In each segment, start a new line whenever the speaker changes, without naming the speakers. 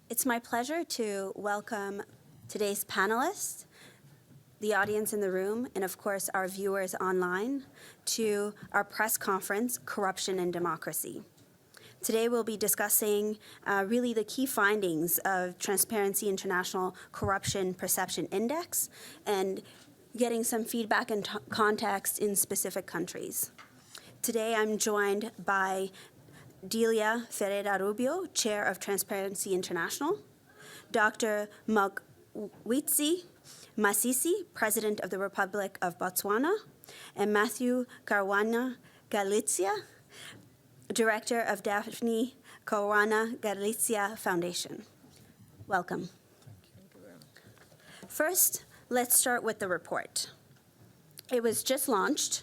It's my pleasure to welcome today's panelists, the audience in the room, and of course our viewers online to our press conference, Corruption and Democracy. Today we'll be discussing really the key findings of Transparency International Corruption Perception Index and getting some feedback and context in specific countries. Today I'm joined by Delia Ferreira Rubio, Chair of Transparency International, Dr. Mokgweetsi Masisi, President of the Republic of Botswana, and Matthew Caruana Galizia, Director of Daphne Caruana Galizia Foundation. Welcome.
Thank you very much.
First, let's start with the report. It was just launched.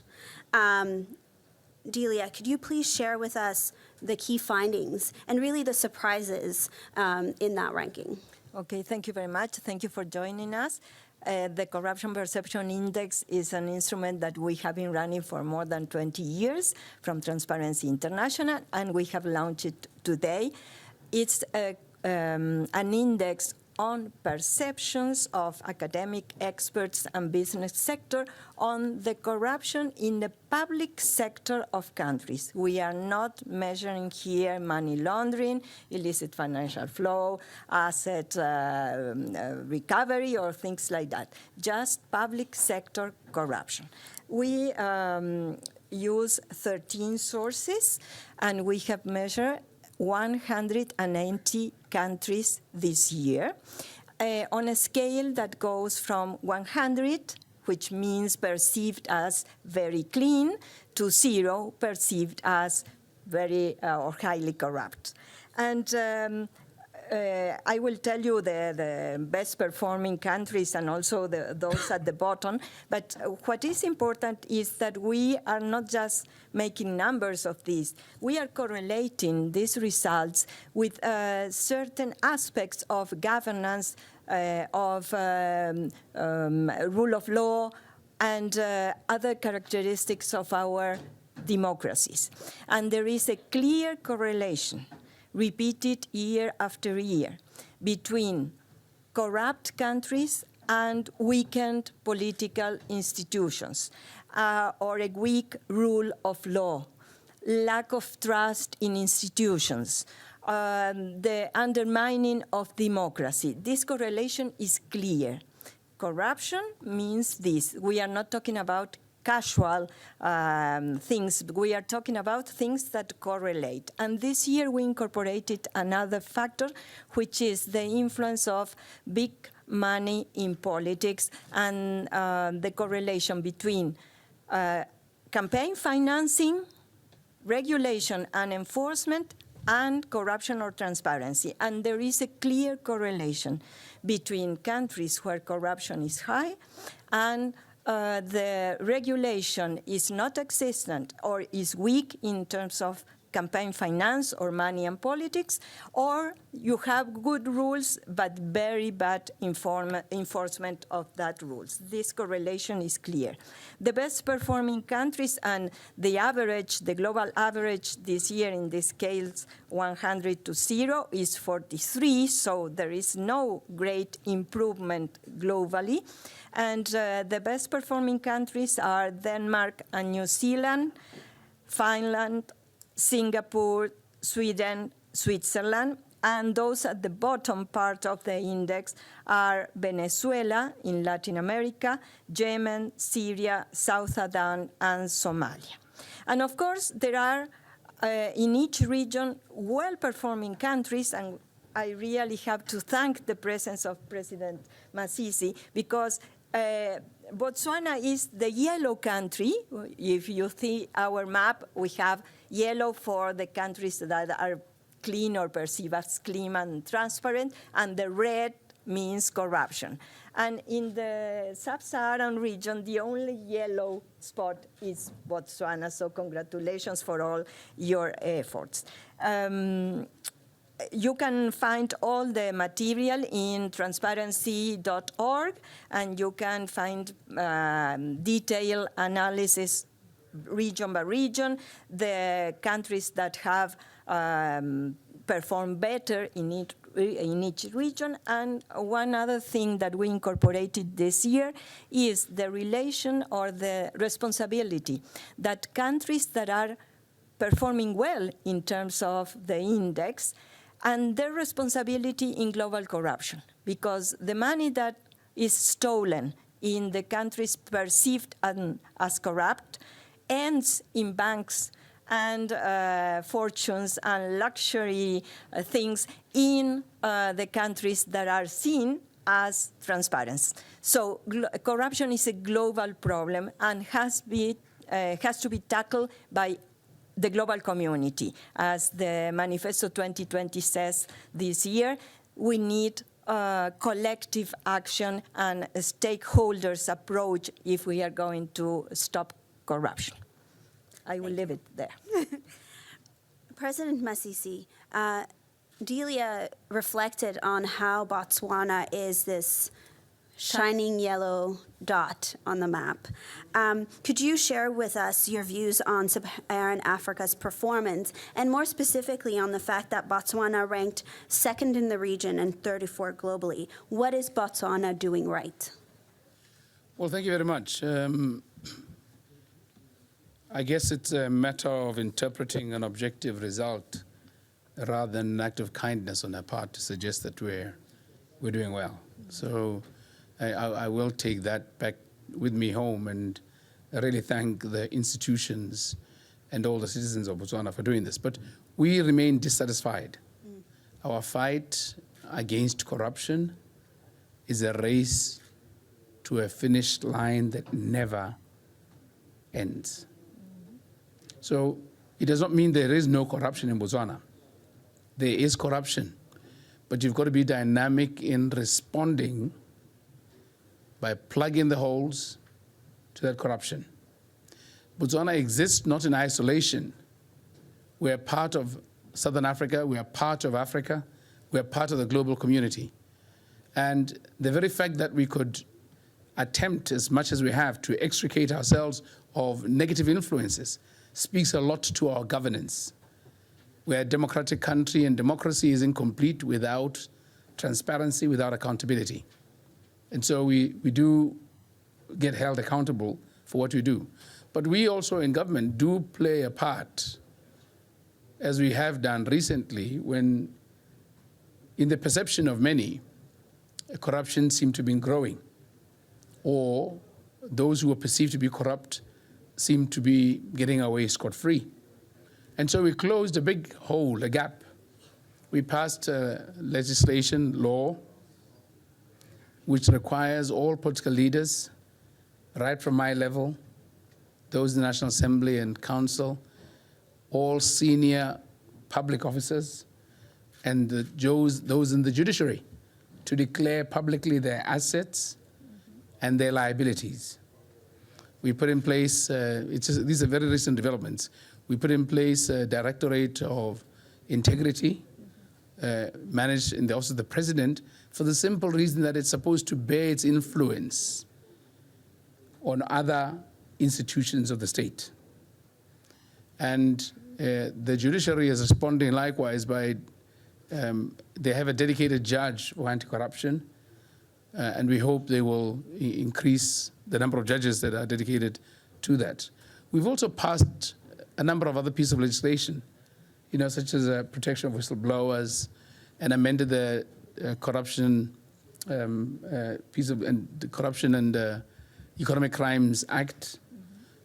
Delia, could you please share with us the key findings and really the surprises in that ranking?
Okay, thank you very much. Thank you for joining us. The Corruption Perception Index is an instrument that we have been running for more than 20 years from Transparency International, and we have launched it today. It's an index on perceptions of academic experts and business sector on the corruption in the public sector of countries. We are not measuring here money laundering, illicit financial flow, asset recovery, or things like that. Just public sector corruption. We use 13 sources, and we have measured 190 countries this year on a scale that goes from 100, which means perceived as very clean, to 0, perceived as very or highly corrupt. And I will tell you the best performing countries and also those at the bottom. But what is important is that we are not just making numbers of these. We are correlating these results with certain aspects of governance, of rule of law, and other characteristics of our democracies. And there is a clear correlation, repeated year after year, between corrupt countries and weakened political institutions, or a weak rule of law, lack of trust in institutions, the undermining of democracy. This correlation is clear. Corruption means this. We are not talking about casual things. We are talking about things that correlate. And this year we incorporated another factor, which is the influence of big money in politics and the correlation between campaign financing, regulation and enforcement, and corruption or transparency. And there is a clear correlation between countries where corruption is high and the regulation is not existent or is weak in terms of campaign finance or money and politics, or you have good rules but very bad enforcement of that rules. This correlation is clear. The best performing countries and the average, the global average this year in this scales 100 to 0 is 43, so there is no great improvement globally. And the best performing countries are Denmark and New Zealand, Finland, Singapore, Sweden, Switzerland, and those at the bottom part of the index are Venezuela in Latin America, Yemen, Syria, South Sudan, and Somalia. And of course, there are in each region well-performing countries, and I really have to thank the presence of President Masisi, because Botswana is the yellow country. If you see our map, we have yellow for the countries that are clean or perceived as clean and transparent, and the red means corruption. And in the sub-Saharan region, the only yellow spot is Botswana, so congratulations for all your efforts. You can find all the material in transparency.org, and you can find detailed analysis region by region, the countries that have perform better in each region. And one other thing that we incorporated this year is the relation or the responsibility that countries that are performing well in terms of the index and their responsibility in global corruption, because the money that is stolen in the countries perceived as corrupt ends in banks and fortunes and luxury things in the countries that are seen as transparent. So corruption is a global problem and has to be tackled by the global community. As the Manifesto 2020 says this year, we need collective action and a stakeholders approach if we are going to stop corruption. I will leave it there.
President Masisi, Delia reflected on how Botswana is this shining yellow dot on the map. Could you share with us your views on Sub-Saharan Africa's performance, and more specifically on the fact that Botswana ranked second in the region and 34 globally? What is Botswana doing right?
Well, thank you very much. I guess it's a matter of interpreting an objective result rather than an act of kindness on our part to suggest that we're doing well. So I will take that back with me home and really thank the institutions and all the citizens of Botswana for doing this. But we remain dissatisfied. Our fight against corruption is a race to a finish line that never ends. So it does not mean there is no corruption in Botswana. There is corruption, but you've got to be dynamic in responding by plugging the holes to that corruption. Botswana exists not in isolation. We're part of Southern Africa, we are part of Africa, we are part of the global community. And the very fact that we could attempt as much as we have to extricate ourselves of negative influences speaks a lot to our governance. We're a democratic country, and democracy is incomplete without transparency, without accountability. And so we do get held accountable for what we do. But we also in government do play a part, as we have done recently, when in the perception of many, corruption seemed to be growing, or those who were perceived to be corrupt seem to be getting away scot-free. And so we closed a big hole, a gap. We passed legislation, law, which requires all political leaders, right from my level, those in the National Assembly and Council, all senior public officers, and those in the judiciary, to declare publicly their assets and their liabilities. We put in place, these are very recent developments, we put in place a Directorate of Integrity, managed in the Office of the President, for the simple reason that it's supposed to bear its influence on other institutions of the state. And the judiciary is responding likewise by, they have a dedicated judge for anti-corruption, and we hope they will increase the number of judges that are dedicated to that. We've also passed a number of other pieces of legislation, such as protection of whistleblowers, and amended the Corruption and Corruption and Economic Crimes Act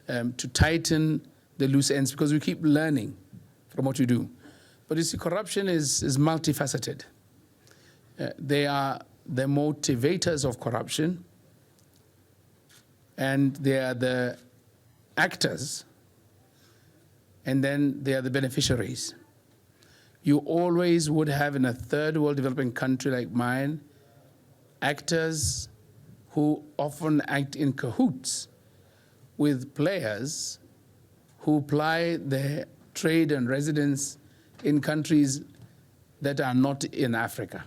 to tighten the loose ends, because we keep learning from what we do. But you see, corruption is multifaceted. They are the motivators of corruption, and they are the actors, and then they are the beneficiaries. You always would have, in a third world developing country like mine, actors who often act in cahoots with players who ply their trade and residence in countries that are not in Africa,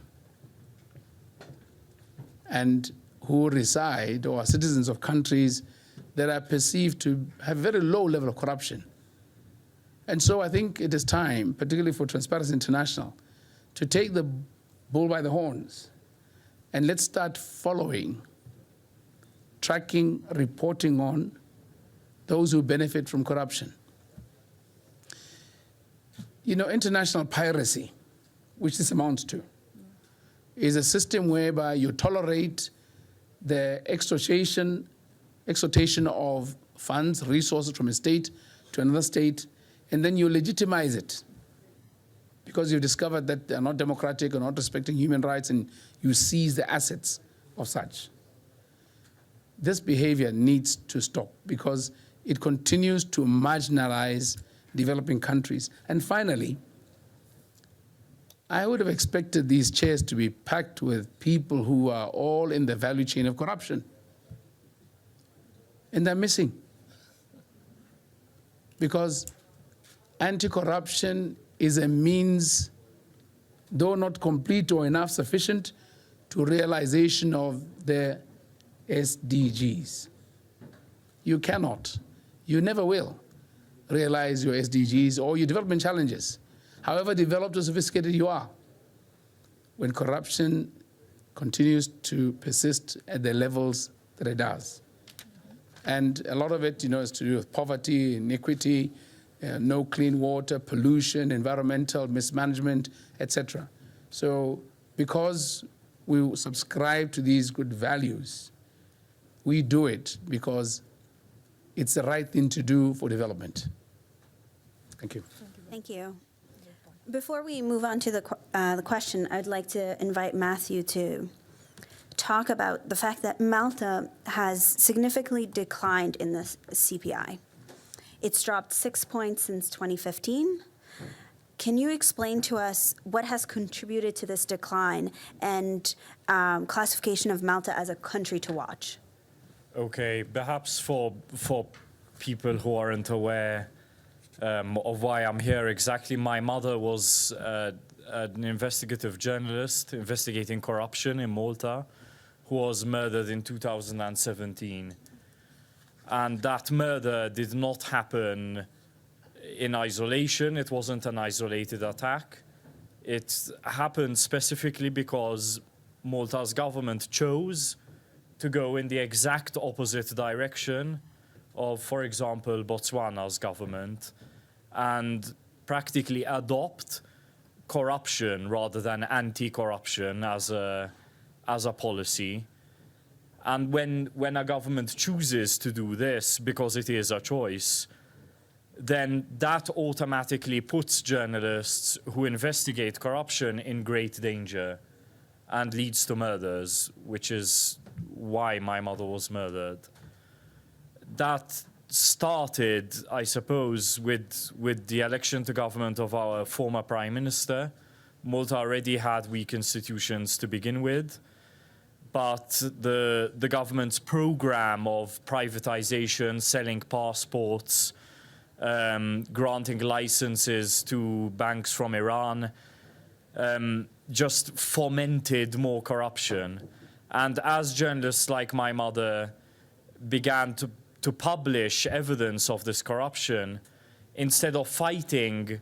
and who reside or are citizens of countries that are perceived to have very low level of corruption. And so I think it is time, particularly for Transparency International, to take the bull by the horns and let's start following, tracking, reporting on those who benefit from corruption. You know, international piracy, which this amounts to, is a system whereby you tolerate the extortation of funds, resources from a state to another state, and then you legitimize it because you've discovered that they're not democratic or not respecting human rights, and you seize the assets of such. This behavior needs to stop because it continues to marginalize developing countries. And finally, I would have expected these chairs to be packed with people who are all in the value chain of corruption. And they're missing. Because anti-corruption is a means, though not complete or enough sufficient, to realization of the SDGs. You cannot, you never will realize your SDGs or your development challenges, however developed or sophisticated you are, when corruption continues to persist at the levels that it does. And a lot of it, you know, is to do with poverty, inequity, no clean water, pollution, environmental mismanagement, etc. So because we subscribe to these good values, we do it because it's the right thing to do for development. Thank you.
Thank you. Before we move on to the question, I'd like to invite Matthew to talk about the fact that Malta has significantly declined in the CPI. It's dropped 6 points since 2015. Can you explain to us what has contributed to this decline and classification of Malta as a country to watch?
Okay, perhaps for people who aren't aware of why I'm here exactly, my mother was an investigative journalist investigating corruption in Malta, who was murdered in 2017. And that murder did not happen in isolation. It wasn't an isolated attack. It happened specifically because Malta's government chose to go in the exact opposite direction of, for example, Botswana's government, and practically adopt corruption rather than anti-corruption as a policy. And when a government chooses to do this because it is a choice, then that automatically puts journalists who investigate corruption in great danger and leads to murders, which is why my mother was murdered. That started, I suppose, with the election to government of our former prime minister. Malta already had weak institutions to begin with, but the government's program of privatization, selling passports, granting licenses to banks from Iran, just fomented more corruption. And as journalists like my mother began to publish evidence of this corruption, instead of fighting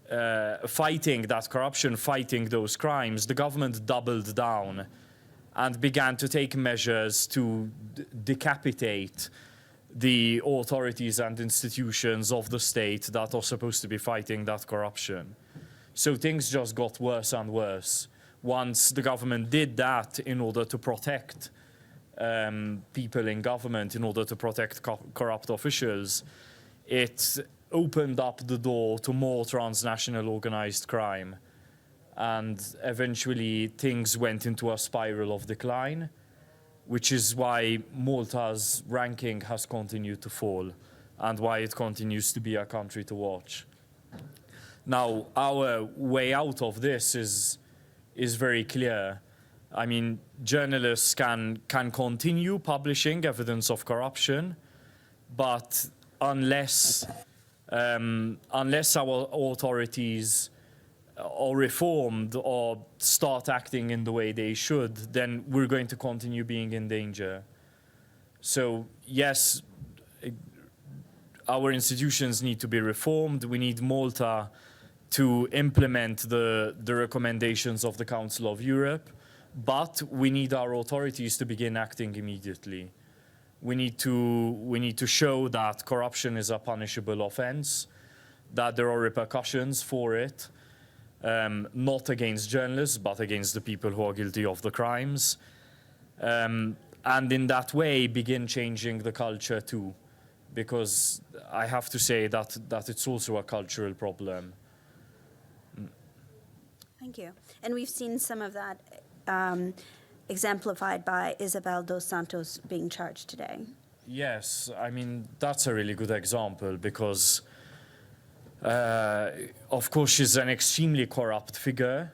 that corruption, fighting those crimes, the government doubled down and began to take measures to decapitate the authorities and institutions of the state that are supposed to be fighting that corruption. So things just got worse and worse. Once the government did that in order to protect people in government, in order to protect corrupt officials, it opened up the door to more transnational organized crime. And eventually things went into a spiral of decline, which is why Malta's ranking has continued to fall and why it continues to be a country to watch. Now, our way out of this is very clear. I mean, journalists can continue publishing evidence of corruption, but unless our authorities are reformed or start acting in the way they should, then we're going to continue being in danger. So yes, our institutions need to be reformed. We need Malta to implement the recommendations of the Council of Europe, but we need our authorities to begin acting immediately. We need to show that corruption is a punishable offense, that there are repercussions for it, not against journalists, but against the people who are guilty of the crimes. And in that way, begin changing the culture too, because I have to say that it's also a cultural problem.
Thank you. And we've seen some of that exemplified by Isabel dos Santos being charged today.
Yes, I mean, that's a really good example because, of course, she's an extremely corrupt figure,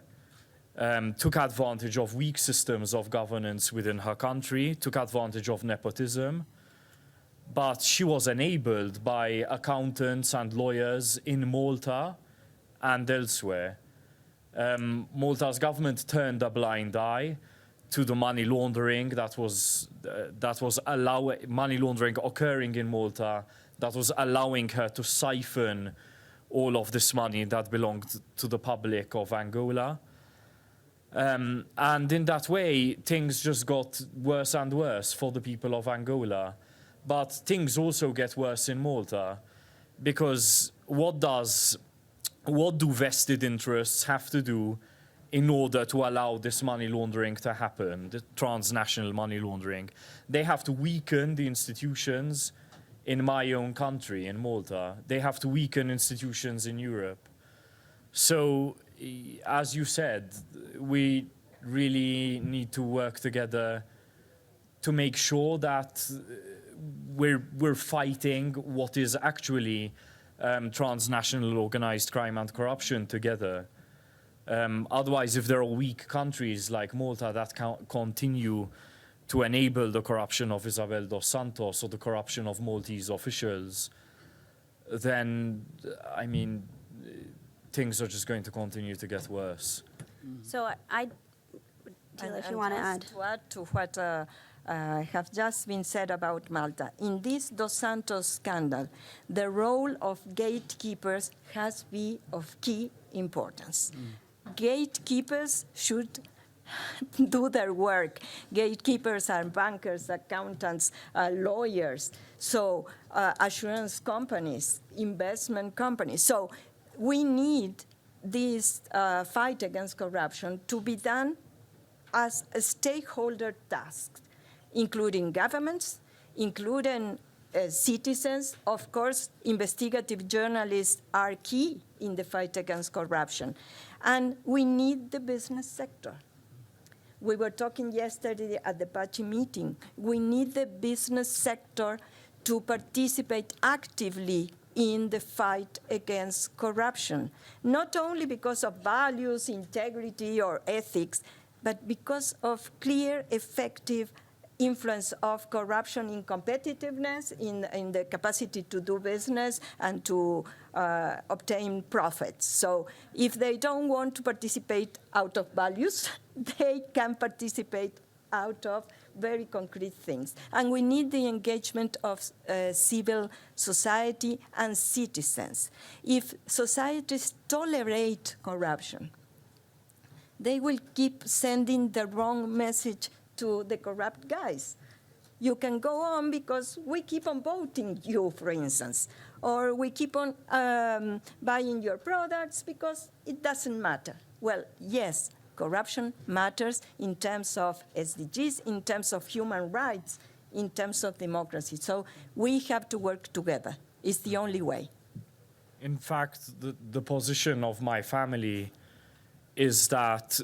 took advantage of weak systems of governance within her country, took advantage of nepotism, but she was enabled by accountants and lawyers in Malta and elsewhere. Malta's government turned a blind eye to the money laundering that was money laundering occurring in Malta that was allowing her to siphon all of this money that belonged to the public of Angola. And in that way, things just got worse and worse for the people of Angola. But things also get worse in Malta because what do vested interests have to do in order to allow this money laundering to happen, the transnational money laundering? They have to weaken the institutions in my own country, in Malta. They have to weaken institutions in Europe. So, as you said, we really need to work together to make sure that we're fighting what is actually transnational organized crime and corruption together. Otherwise, if there are weak countries like Malta that continue to enable the corruption of Isabel dos Santos or the corruption of Maltese officials, then, I mean, things are just going to continue to get worse.
So Delia, if you want to add.
To add to what have just been said about Malta, in this Dos Santos scandal, the role of gatekeepers has been of key importance. Gatekeepers should do their work. Gatekeepers are bankers, accountants, lawyers, so assurance companies, investment companies. So we need this fight against corruption to be done as a stakeholder task, including governments, including citizens. Of course, investigative journalists are key in the fight against corruption. And we need the business sector. We were talking yesterday at the Pachi meeting. We need the business sector to participate actively in the fight against corruption, not only because of values, integrity, or ethics, but because of clear, effective influence of corruption in competitiveness, in the capacity to do business and to obtain profits. So if they don't want to participate out of values, they can participate out of very concrete things. And we need the engagement of civil society and citizens. If societies tolerate corruption, they will keep sending the wrong message to the corrupt guys. You can go on because we keep on voting you, for instance, or we keep on buying your products because it doesn't matter. Well, yes, corruption matters in terms of SDGs, in terms of human rights, in terms of democracy. So we have to work together. It's the only way.
In fact, the position of my family is that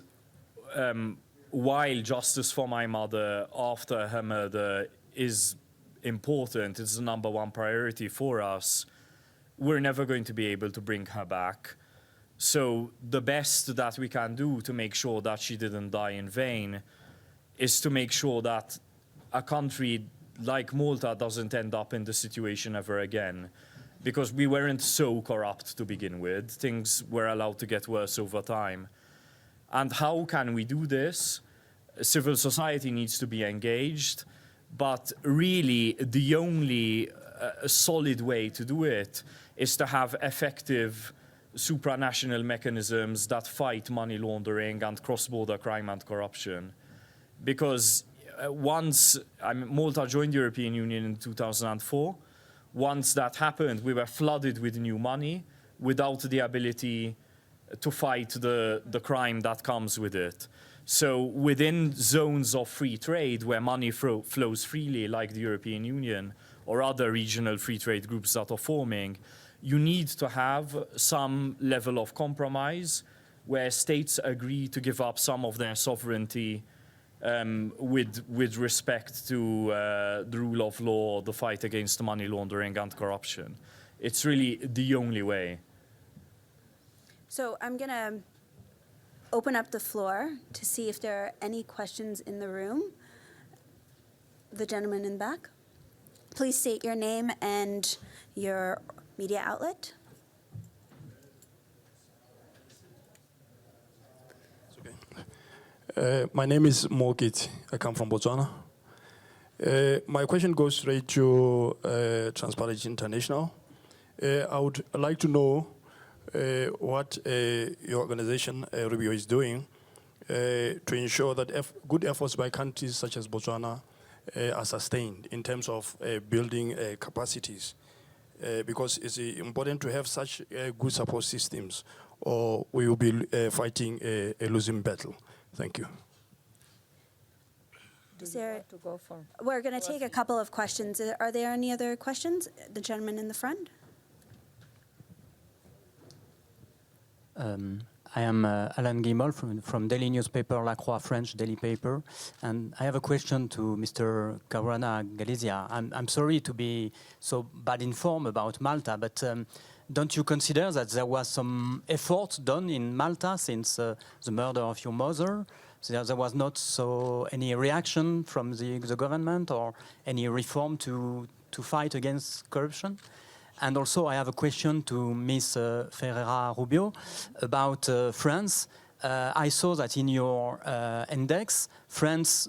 while justice for my mother after her murder is important, it's the #1 priority for us, we're never going to be able to bring her back. So the best that we can do to make sure that she didn't die in vain is to make sure that a country like Malta doesn't end up in this situation ever again. Because we weren't so corrupt to begin with. Things were allowed to get worse over time. And how can we do this? Civil society needs to be engaged, but really the only a solid way to do it is to have effective supranational mechanisms that fight money laundering and cross-border crime and corruption. Because Malta joined the European Union in 2004. Once that happened, we were flooded with new money without the ability to fight the crime that comes with it. So within zones of free trade where money flows freely, like the European Union or other regional free trade groups that are forming, you need to have some level of compromise where states agree to give up some of their sovereignty with respect to the rule of law, the fight against money laundering and corruption. It's really the only way.
So I'm going to open up the floor to see if there are any questions in the room. The gentleman in the back. Please state your name and your media outlet.
My name is Mogit. I come from Botswana. My question goes straight to Transparency International. I would like to know what your organization, Rubio, is doing to ensure that good efforts by countries such as Botswana are sustained in terms of building capacities. Because it's important to have such good support systems, or we will be fighting a losing battle. Thank you.
We're going to take a couple of questions. Are there any other questions? The gentleman in the front.
I am Alem from daily newspaper La Croix, French daily paper, and I have a question to Mr. Caruana, Galizia. I'm sorry to be so bad informed about Malta, but don't you consider that there was some effort done in Malta since the murder of your mother? So there was not any reaction from the government or any reform to fight against corruption? And also, I have a question to Ms. Ferreira Rubio about France. I saw that in your index, France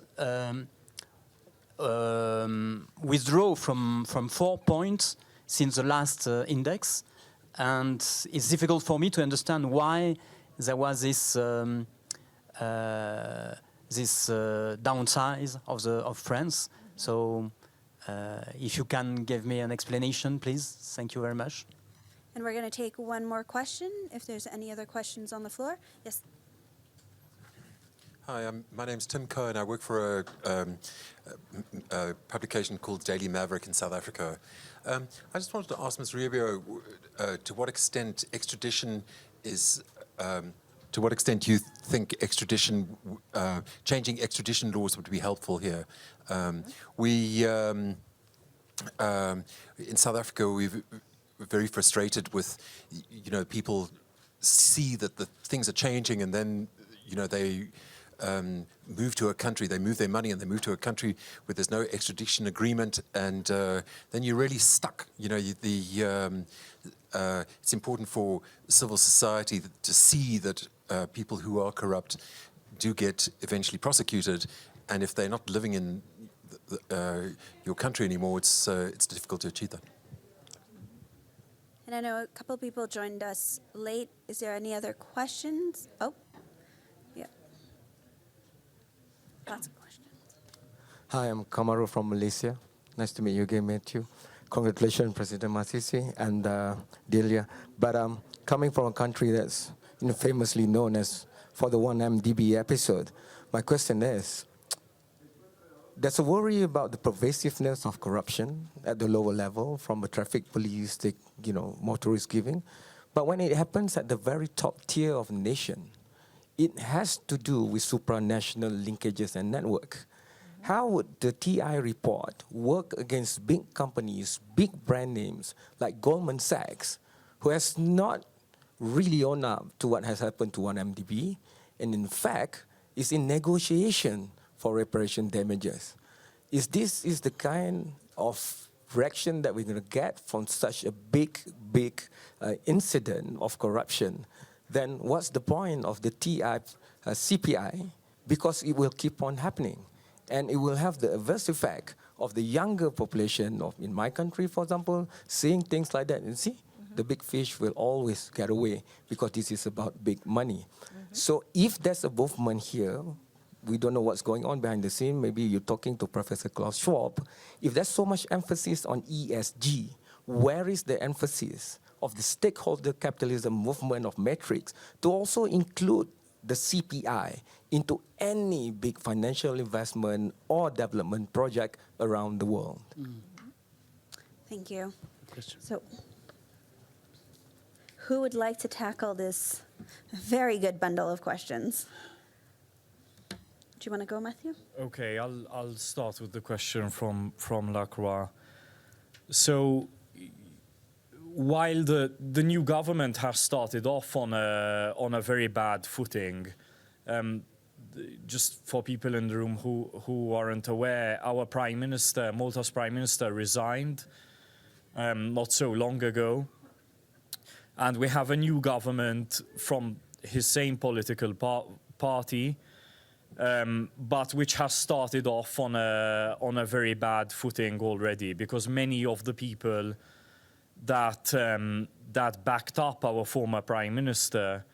withdrew from 4 points since the last index, and it's difficult for me to understand why there was this downsize of France. So. If you can give me an explanation, please. Thank you very much.
And we're going to take one more question, if there's any other questions on the floor. Yes.
Hi, my name's Tim Cohen. I work for a publication called Daily Maverick in South Africa. I just wanted to ask Ms. Rubio to what extent extradition is... to what extent you think extradition, changing extradition laws would be helpful here? We, in South Africa, we're very frustrated with, people see that the things are changing, and then, they move to a country, they move their money, and they move to a country where there's no extradition agreement, and then you're really stuck. It's important for civil society to see that people who are corrupt do get eventually prosecuted, and if they're not living in your country anymore, it's difficult to achieve that.
And I know a couple of people joined us late. Is there any other questions? Oh, yeah. Lots of questions.
Hi, I'm Kamaru from Malaysia. Nice to meet you again, Matthew. Congratulations, President Masisi and Delia. But coming from a country that's famously known as for the 1MDB episode, my question is, there's a worry about the pervasiveness of corruption at the lower level from a traffic police, motorist giving. But when it happens at the very top tier of a nation, it has to do with supranational linkages and network. How would the TI report work against big companies, big brand names like Goldman Sachs, who has not really owned up to what has happened to 1MDB, and in fact is in negotiation for reparation damages? Is this the kind of reaction that we're going to get from such a big incident of corruption? Then what's the point of the TI CPI? Because it will keep on happening. And it will have the adverse effect of the younger population of in my country, for example, seeing things like that and see the big fish will always get away because this is about big money. So if there's a movement here, we don't know what's going on behind the scene. Maybe you're talking to Professor Klaus Schwab. If there's so much emphasis on ESG, where is the emphasis of the stakeholder capitalism movement of metrics to also include the CPI into any big financial investment or development project around the world?
Thank you.
Question.
So, who would like to tackle this very good bundle of questions? Do you want to go, Matthew?
Okay, I'll start with the question from Lacroix. So, while the new government has started off on a very bad footing, just for people in the room who aren't aware, our Prime Minister, Malta's Prime Minister, resigned not so long ago, and we have a new government from his same political party, but which has started off on a very bad footing already, because many of the people that backed up our former Prime Minister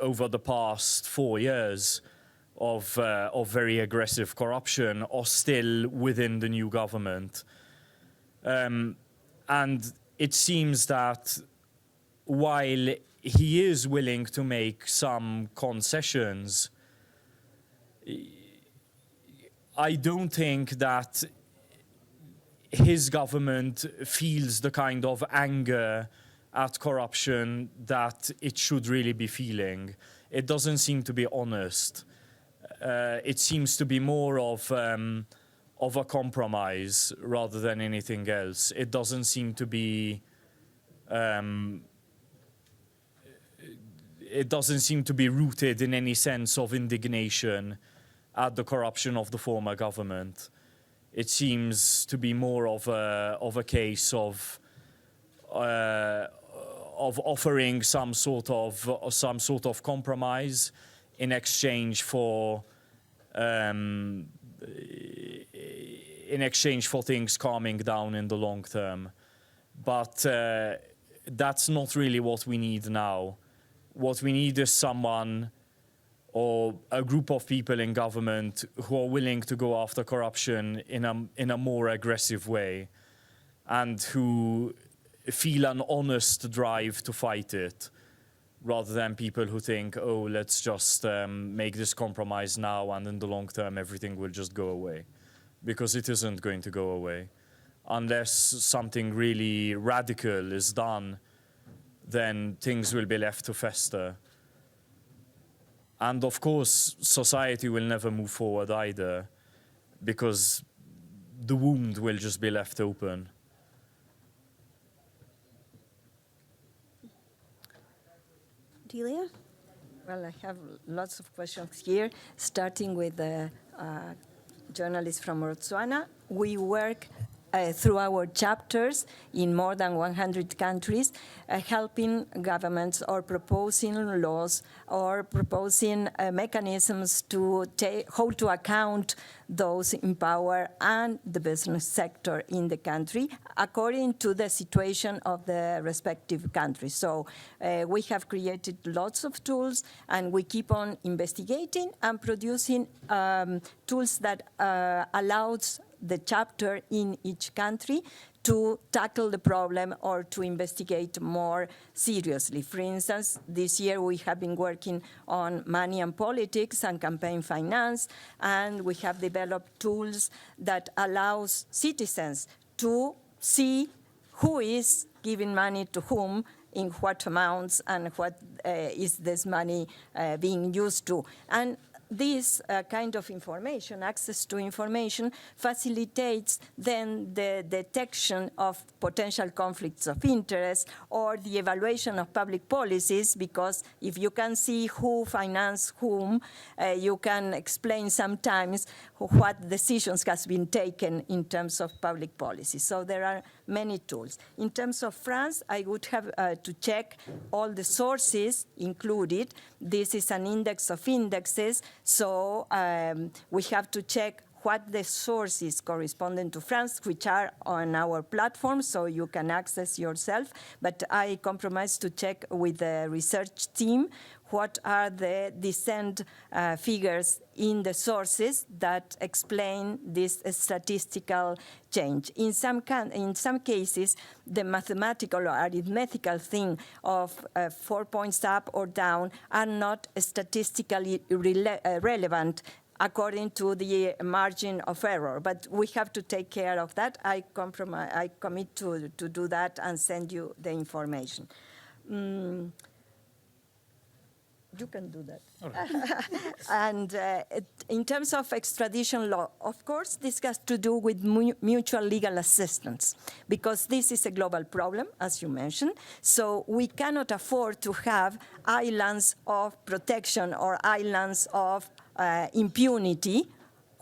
over the past 4 years of very aggressive corruption are still within the new government. And it seems that while he is willing to make some concessions, I don't think that his government feels the kind of anger at corruption that it should really be feeling. It doesn't seem to be honest. It seems to be more of a compromise rather than anything else. It doesn't seem to be rooted in any sense of indignation at the corruption of the former government. It seems to be more of a case of offering some sort of compromise in exchange for things calming down in the long term. But that's not really what we need now. What we need is someone or a group of people in government who are willing to go after corruption in a more aggressive way, and who feel an honest drive to fight it, rather than people who think, oh, let's just make this compromise now and in the long term everything will just go away. Because it isn't going to go away. Unless something really radical is done, then things will be left to fester. And of course, society will never move forward either, because the wound will just be left open.
Delia?
Well, I have lots of questions here, starting with the journalist from Botswana. We work through our chapters in more than 100 countries, helping governments or proposing laws or proposing mechanisms to hold to account those in power and the business sector in the country according to the situation of the respective countries. So we have created lots of tools, and we keep on investigating and producing tools that allows the chapter in each country to tackle the problem or to investigate more seriously. For instance, this year we have been working on money and politics and campaign finance, and we have developed tools that allows citizens to see who is giving money to whom, in what amounts, and what is this money being used to. And this kind of information, access to information, facilitates then the detection of potential conflicts of interest or the evaluation of public policies, because if you can see who financed whom, you can explain sometimes what decisions has been taken in terms of public policy. So there are many tools. In terms of France, I would have to check all the sources included. This is an index of indexes, so we have to check what the sources corresponding to France, which are on our platform, so you can access yourself. But I compromise to check with the research team what are the descent figures in the sources that explain this statistical change. In some cases, the mathematical or arithmetical thing of 4 points up or down are not statistically relevant according to the margin of error. But we have to take care of that. I commit to do that and send you the information. You can do that. And in terms of extradition law, of course, this has to do with mutual legal assistance, because this is a global problem, as you mentioned. So we cannot afford to have islands of protection or islands of impunity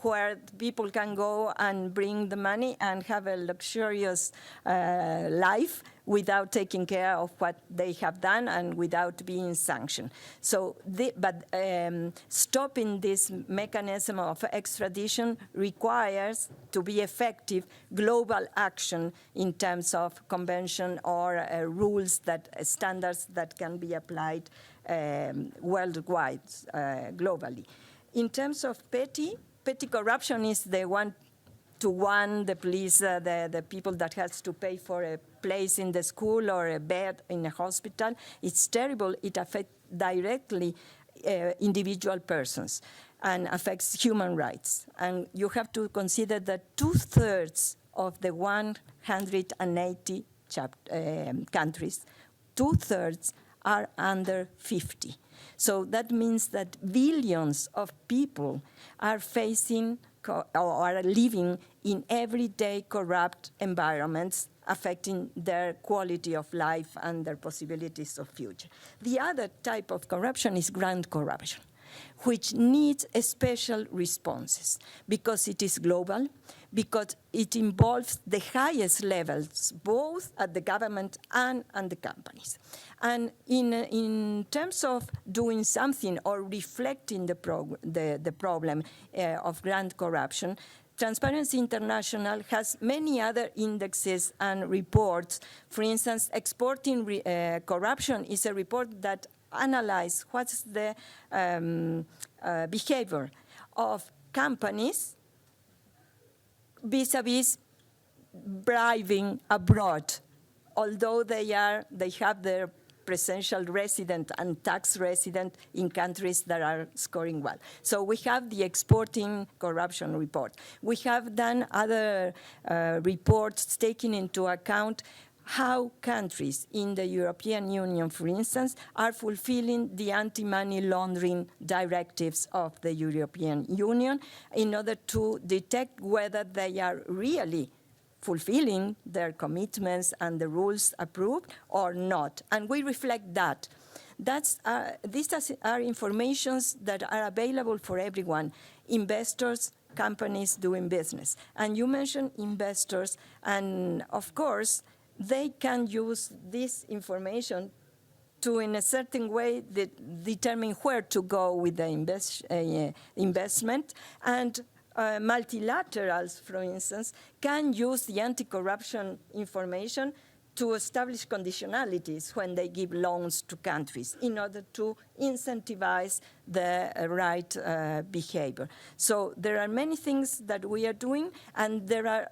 where people can go and bring the money and have a luxurious life without taking care of what they have done and without being sanctioned. So, stopping this mechanism of extradition requires, to be effective, global action in terms of convention or rules, standards that can be applied worldwide, globally. In terms of petty corruption is the one-to-one, the police, the people that has to pay for a place in the school or a bed in a hospital. It's terrible. It affects directly individual persons and affects human rights. And you have to consider that 2/3 of the 180 countries, 2/3 are under 50. So that means that billions of people are facing or are living in everyday corrupt environments, affecting their quality of life and their possibilities of future. The other type of corruption is grand corruption, which needs special responses because it is global, because it involves the highest levels, both at the government and the companies. And in terms of doing something or reflecting the problem of grand corruption, Transparency International has many other indexes and reports. For instance, Exporting Corruption is a report that analyzes what's the behavior of companies vis-a-vis bribing abroad, although they have their presential resident and tax resident in countries that are scoring well. So we have the Exporting Corruption report. We have done other reports taking into account how countries in the European Union, for instance, are fulfilling the anti-money laundering directives of the European Union in order to detect whether they are really fulfilling their commitments and the rules approved or not. And we reflect that. These are informations that are available for everyone, investors, companies doing business. And you mentioned investors, and of course, they can use this information to, in a certain way, determine where to go with the investment. And multilaterals, for instance, can use the anti-corruption information to establish conditionalities when they give loans to countries in order to incentivize the right behavior. So there are many things that we are doing, and there are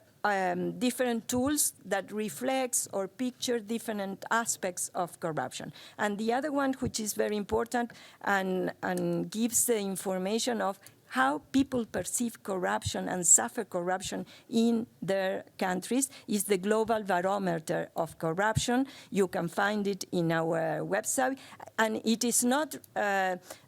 different tools that reflects or picture different aspects of corruption. And the other one, which is very important and gives the information of how people perceive corruption and suffer corruption in their countries, is the Global Barometer of Corruption. You can find it in our website. And it is not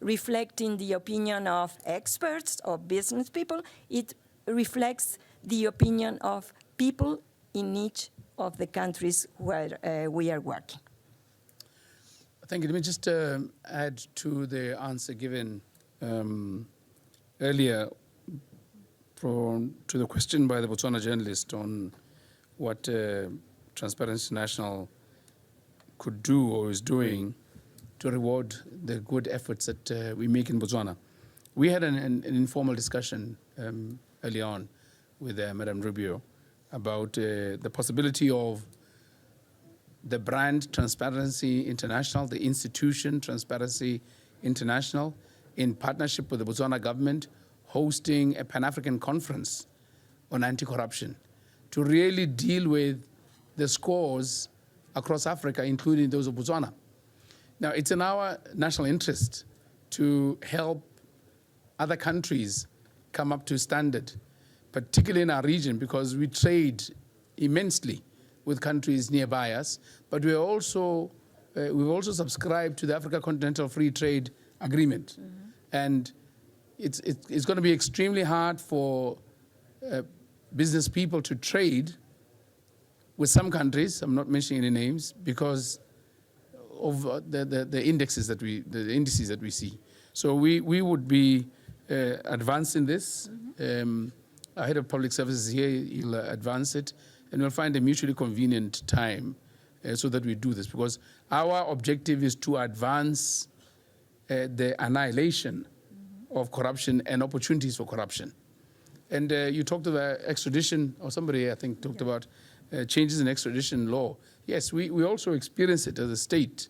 reflecting the opinion of experts or business people. It reflects the opinion of people in each of the countries where we are working.
Thank you. Let me just add to the answer given earlier to the question by the Botswana journalist on what Transparency International could do or is doing to reward the good efforts that we make in Botswana. We had an informal discussion early on with Madam Rubio about the possibility of the brand Transparency International, the institution Transparency International, in partnership with the Botswana government, hosting a Pan-African conference on anti-corruption to really deal with the scores across Africa, including those of Botswana. Now, it's in our national interest to help other countries come up to standard, particularly in our region, because we trade immensely with countries nearby us, but we've also subscribed to the Africa Continental Free Trade Agreement. And it's going to be extremely hard for business people to trade with some countries, I'm not mentioning any names, because of the indices that we see. So we would be advanced in this. Our head of public services here, he'll advance it, and we'll find a mutually convenient time so that we do this, because our objective is to advance the annihilation of corruption and opportunities for corruption. And you talked about extradition, or somebody I think talked about changes in extradition law. Yes, we also experience it as a state.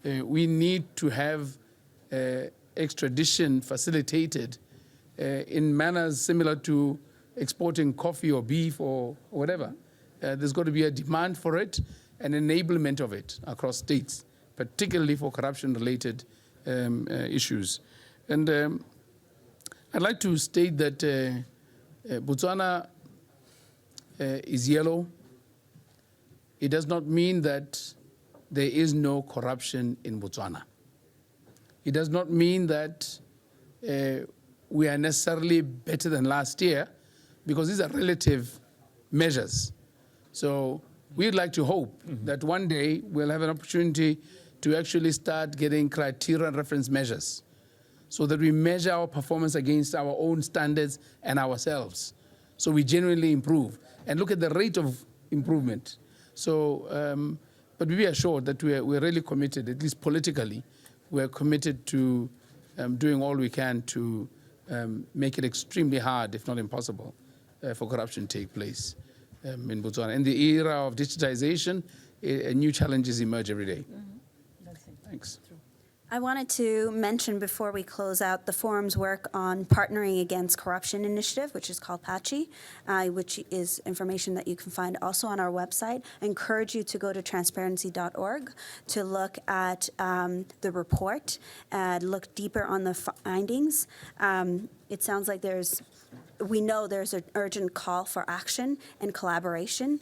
We need to have extradition facilitated in manners similar to exporting coffee or beef or whatever. There's got to be a demand for it and enablement of it across states, particularly for corruption-related issues. And I'd like to state that Botswana is yellow. It does not mean that there is no corruption in Botswana. It does not mean that we are necessarily better than last year, because these are relative measures. So we'd like to hope that one day we'll have an opportunity to actually start getting criteria and reference measures so that we measure our performance against our own standards and ourselves. So we genuinely improve and look at the rate of improvement. So, but be assured that we're really committed, at least politically, we're committed to doing all we can to make it extremely hard, if not impossible, for corruption to take place in Botswana. In the era of digitization, new challenges emerge every day. Thanks.
I wanted to mention before we close out the forum's work on Partnering Against Corruption initiative, which is called PACI, which is information that you can find also on our website. I encourage you to go to transparency.org to look at the report and look deeper on the findings. It sounds like we know there's an urgent call for action and collaboration.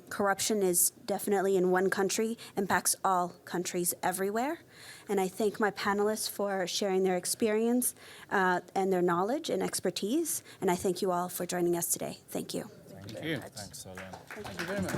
Corruption is definitely in one country, impacts all countries everywhere. And I thank my panelists for sharing their experience and their knowledge and expertise. And I thank you all for joining us today. Thank you.
Thank you.
Thanks, Alem.
Thank you very much.